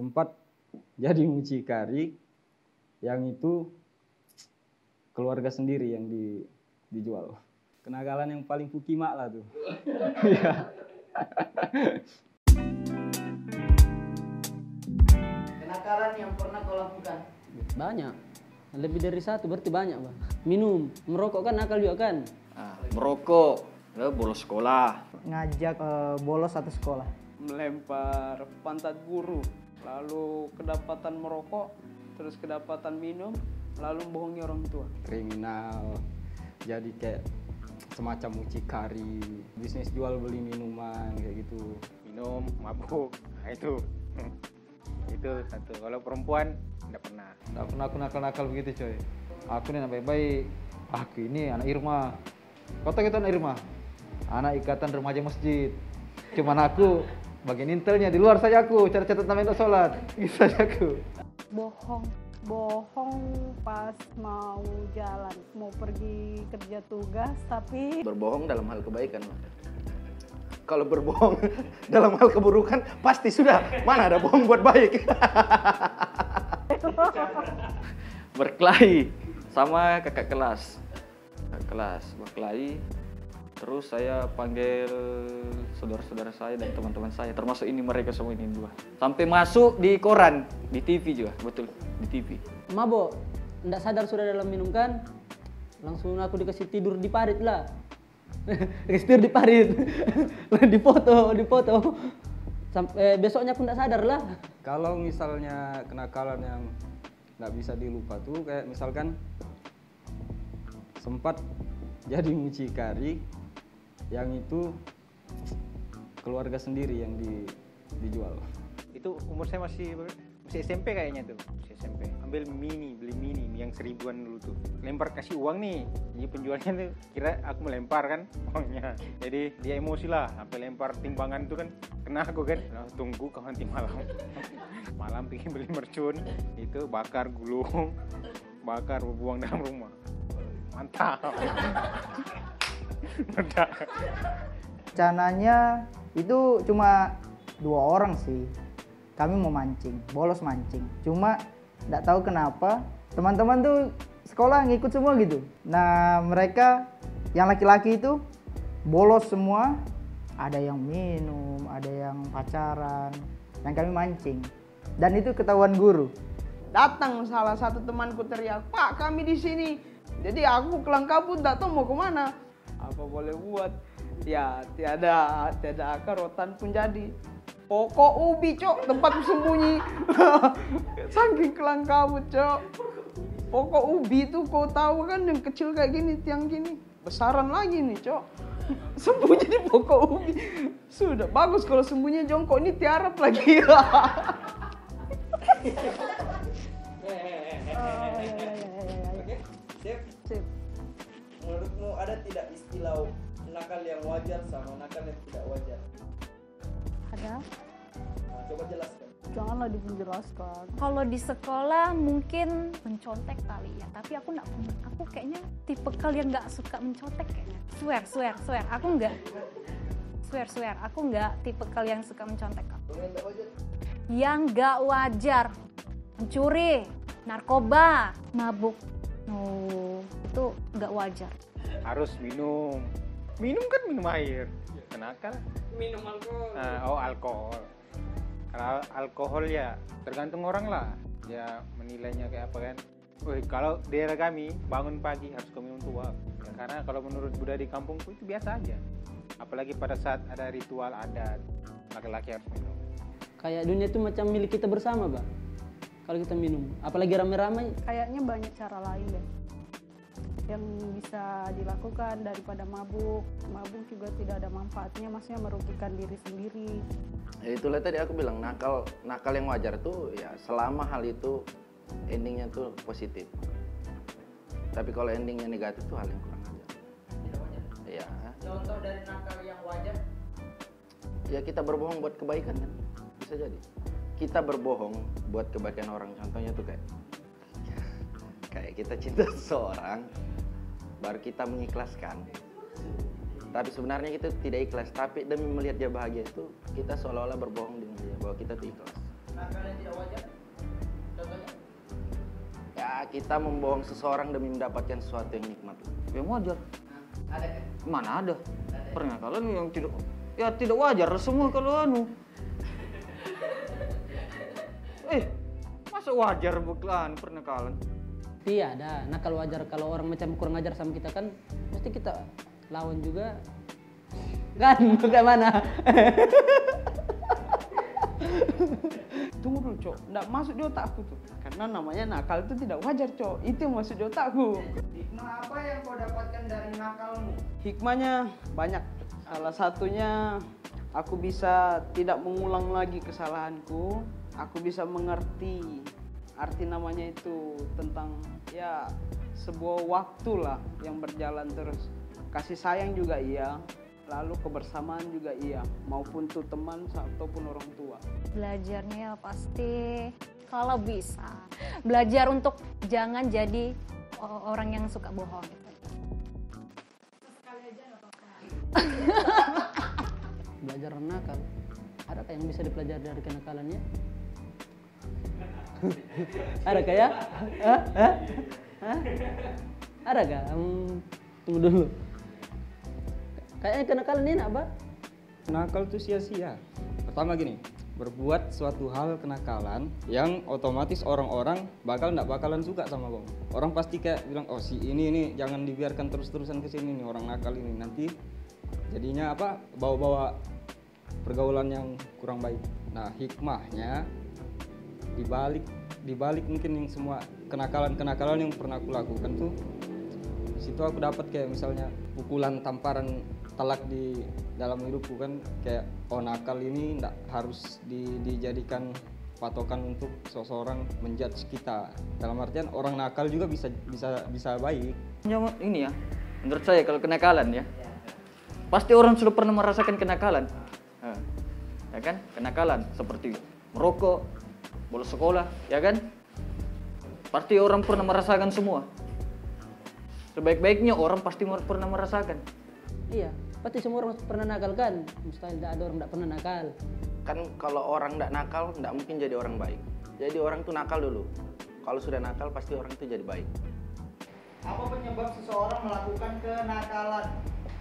sempat jadi mucikari yang itu keluarga sendiri yang dijual. Kenakalan yang paling pukimak lah tuh. Kenakalan yang pernah kau lakukan? Banyak. Lebih dari satu berarti banyak, Bang. Minum, merokok kan nakal juga kan? Merokok, bolos sekolah. Ngajak bolos satu sekolah. Melempar pantat guru, lalu kedapatan merokok, terus kedapatan minum, lalu bohongi orang tua. Kriminal, jadi kayak semacam mucikari, bisnis jual beli minuman kayak gitu. Minum, mabuk, nah itu satu. Kalau perempuan tidak pernah. Tidak pernah aku nakal-nakal begitu coy. Aku ini anak baik-baik. Aku ini anak Irma. Kota kita anak Irma. Anak ikatan remaja masjid. Cuman aku bagian intelnya di luar saja aku. Cara catat nama untuk sholat. Gitu saja aku. Bohong pas mau jalan. Mau pergi kerja tugas tapi... Berbohong dalam hal kebaikan. Kalau berbohong dalam hal keburukan pasti sudah. Mana ada bohong buat baik. Berkelahi sama kakak kelas. Berkelahi. Terus saya panggil saudara-saudara saya dan teman-teman saya, termasuk ini mereka semua ini dua. Sampai masuk di koran, di TV juga, betul, di TV. Mabok, nggak sadar sudah dalam minum kan? Langsung aku dikasih tidur di parit lah. Dikasih tidur di parit. Dipoto. Sampai besoknya aku nggak sadar lah. Kalau misalnya kenakalan yang nggak bisa dilupa tuh kayak misalkan sempat jadi mucikari yang itu keluarga sendiri yang dijual. Itu umur saya masih SMP kayaknya tuh, masih SMP. Beli mini yang 1000-an dulu tuh. Lempar kasih uang nih, jadi penjualnya tuh kira aku melempar kan uangnya. Jadi dia emosi lah, sampai lempar timbangan tuh kan kena aku kan. Nah, tunggu kau nanti malam bikin beli mercun, itu bakar gulung, buang dalam rumah. Mantap. Rencananya itu cuma 2 orang sih. Kami mau mancing, bolos mancing. Cuma nggak tahu kenapa teman-teman tuh sekolah ngikut semua gitu. Nah mereka yang laki-laki itu bolos semua. Ada yang minum, ada yang pacaran. Dan kami mancing. Dan itu ketahuan guru. Datang salah satu temanku teriak, "Pak, kami di sini." Jadi aku kelang kabut, tak tahu mau kemana. Apa boleh buat? Ya tiada akar rotan pun jadi. Pokok ubi cok, tempat sembunyi. Saking kelang kabut cok. Pokok ubi itu kau tahu kan yang kecil kayak gini, tiang gini. Besaran lagi nih cok. Sembunyi di pokok ubi. Sudah bagus kalau sembunyi jongkok, ini tiarap lagi. Sip. Menurutmu ada tidak istilah nakal yang wajar sama nakal yang tidak wajar? Ada? Nah, coba jelaskan. Janganlah dijelaskan. Kalau di sekolah mungkin mencontek kali ya, tapi aku nggak pernah. Aku kayaknya tipe kalian nggak suka mencontek kayaknya. Swear. Aku nggak. Swear. Aku nggak tipe kalian yang suka mencontek. Yang nggak wajar, mencuri, narkoba, mabuk. Oh, itu nggak wajar. Harus minum kan minum air. Kenakal? Minum alkohol. Alkohol. Kalau alkohol ya tergantung orang lah. Ya menilainya kayak apa kan. Kalau daerah kami bangun pagi harus minum tua. Ya, karena kalau menurut budaya di kampungku itu biasa aja. Apalagi pada saat ada ritual adat, laki-laki harus minum. Kayak dunia itu macam milik kita bersama, Bang. Kalau kita minum, apalagi rame-rame. Kayaknya banyak cara lain deh yang bisa dilakukan daripada mabuk. Mabuk juga tidak ada manfaatnya, maksudnya merugikan diri sendiri. Ya itulah tadi aku bilang nakal yang wajar tuh ya selama hal itu endingnya tuh positif. Tapi kalau endingnya negatif tuh hal yang kurang ajar. Tidak wajar. Ya. Contoh dari nakal yang wajar? Ya kita berbohong buat kebaikan kan, bisa jadi. Kita berbohong buat kebaikan orang, contohnya tuh kayak kita cinta seseorang, baru kita mengikhlaskan. Tapi sebenarnya kita tidak ikhlas, tapi demi melihat dia bahagia itu kita seolah-olah berbohong dengan dia bahwa kita tuh ikhlas. nakal yang tidak wajar? Contohnya? Ya, kita membohong seseorang demi mendapatkan sesuatu yang nikmat. Yang wajar. Ada kan? Mana ada? Pernakalan yang tidak wajar semua kalau anu. Masa wajar bukan pernakalan? Tapi ada nakal wajar kalau orang macam kurang ajar sama kita kan mesti kita lawan juga kan bagaimana? Tunggu dulu, Cok. Nggak masuk di otakku tuh. Karena namanya nakal itu tidak wajar, Cok. Itu yang masuk di otakku. Hikmah apa yang kau dapatkan dari nakalmu? Hikmahnya banyak. Salah satunya aku bisa tidak mengulang lagi kesalahanku. Aku bisa mengerti arti namanya itu tentang ya sebuah waktu lah yang berjalan terus. Kasih sayang juga iya, lalu kebersamaan juga iya, maupun tuh teman ataupun orang tua. Belajarnya pasti kalau bisa belajar untuk jangan jadi orang yang suka bohong gitu. Belajar nakal. Adakah yang bisa dipelajari dari kenakalannya? Ada kayak? Ada gak? Tunggu dulu. Kayaknya kenakalan ini apa? Nakal tuh sia-sia. Pertama gini, berbuat suatu hal kenakalan yang otomatis orang-orang nggak bakalan suka sama kamu. Orang pasti kayak bilang, oh si ini jangan dibiarkan terus-terusan kesini nih orang nakal ini, nanti jadinya apa, bawa-bawa pergaulan yang kurang baik. Nah hikmahnya dibalik mungkin yang semua kenakalan yang pernah aku lakukan tuh, situ aku dapat kayak misalnya pukulan, tamparan, telak di dalam hidupku kan, kayak oh nakal ini nggak harus dijadikan patokan untuk seseorang menjudge kita. Dalam artian orang nakal juga bisa baik. Ini ya, menurut saya kalau kenakalan ya, pasti orang sudah pernah merasakan kenakalan. Ya kan, kenakalan seperti merokok, bolos sekolah, ya kan? Pasti orang pernah merasakan semua. Sebaik-baiknya orang pasti pernah merasakan. Iya, pasti semua orang pernah nakal kan? Mustahil tidak ada orang tidak pernah nakal. Kan kalau orang tidak nakal, tidak mungkin jadi orang baik. Jadi orang tuh nakal dulu. Kalau sudah nakal, pasti orang itu jadi baik. Apa penyebab seseorang melakukan kenakalan?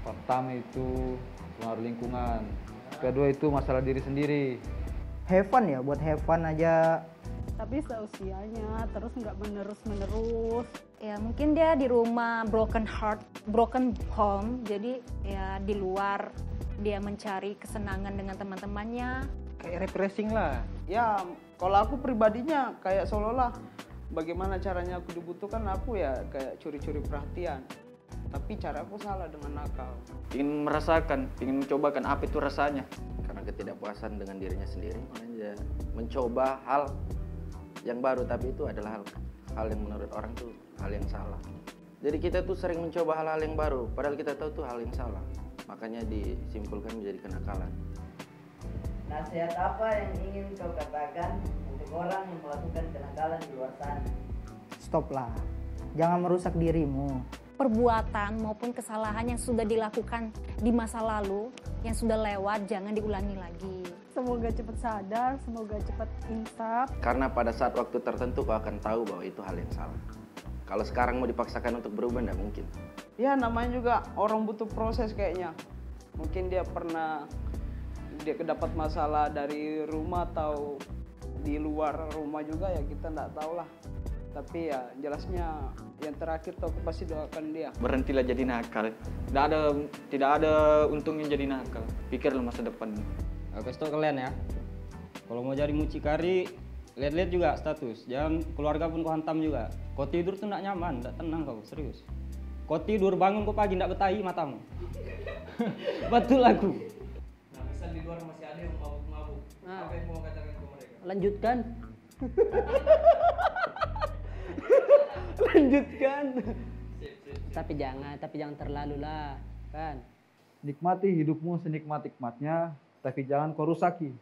Pertama itu pengaruh lingkungan. Kedua itu masalah diri sendiri. Have fun ya, buat have fun aja. Tapi seusianya terus nggak menerus. Ya mungkin dia di rumah broken home, jadi ya di luar dia mencari kesenangan dengan teman-temannya. Kayak refreshing lah. Ya kalau aku pribadinya kayak seolah-olah bagaimana caranya aku dibutuhkan, aku ya kayak curi-curi perhatian. Tapi cara aku salah dengan nakal. Ingin merasakan, ingin mencobakan apa itu rasanya. Karena ketidakpuasan dengan dirinya sendiri, makanya mencoba hal yang baru, tapi itu adalah hal yang menurut orang tuh hal yang salah. Jadi kita tuh sering mencoba hal-hal yang baru, padahal kita tahu tuh hal yang salah. Makanya disimpulkan menjadi kenakalan. Nasihat apa yang ingin kau katakan untuk orang yang melakukan kenakalan di luar sana? Stop lah, jangan merusak dirimu. Perbuatan maupun kesalahan yang sudah dilakukan di masa lalu, yang sudah lewat, jangan diulangi lagi. Semoga cepat sadar, semoga cepat insaf. Karena pada saat waktu tertentu kau akan tahu bahwa itu hal yang salah. Kalau sekarang mau dipaksakan untuk berubah, tidak mungkin. Ya namanya juga orang butuh proses kayaknya. Mungkin dia dapat masalah dari rumah atau di luar rumah juga, ya kita nggak tahu lah. Tapi ya jelasnya yang terakhir tuh aku pasti doakan dia. Berhentilah jadi nakal. Tidak ada untungnya jadi nakal. Pikirlah masa depan. Aku kasih tau kalian ya, kalau mau jadi mucikari, lihat-lihat juga status. Jangan keluarga pun kau hantam juga. Kau tidur tuh nggak nyaman, nggak tenang kau, serius. Kau tidur bangun kau pagi nggak betahi matamu. Betul aku. Nah, misal di luar masih ada yang mabuk-mabuk. Apa yang mau katakan ke mereka? Lanjutkan. Lanjutkan. Tapi jangan terlalu lah, kan? Nikmati hidupmu senikmat-nikmatnya, tapi jangan kau rusaki.